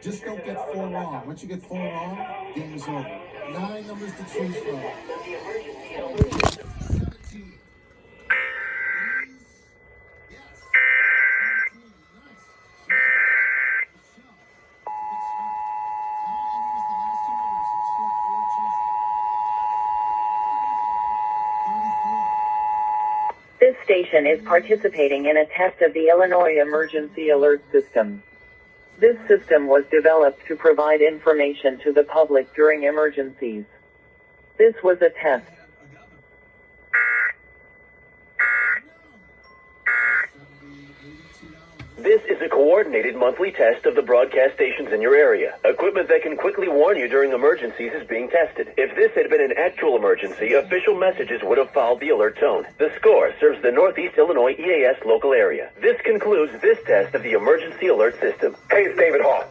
Just don't get 4 wrong. Once you get 4 wrong, game is over. 9 numbers to choose from. 17. Yes. 17. Nice. This station is participating in a test of the Illinois Emergency Alert System. This system was developed to provide information to the public during emergencies. This was a test. This is a coordinated monthly test of the broadcast stations in your area. Equipment that can quickly warn you during emergencies is being tested. If this had been an actual emergency, official messages would have followed the alert tone. The score serves the Northeast Illinois EAS local area. This concludes this test of the Emergency Alert System. Hey, it's David Hall.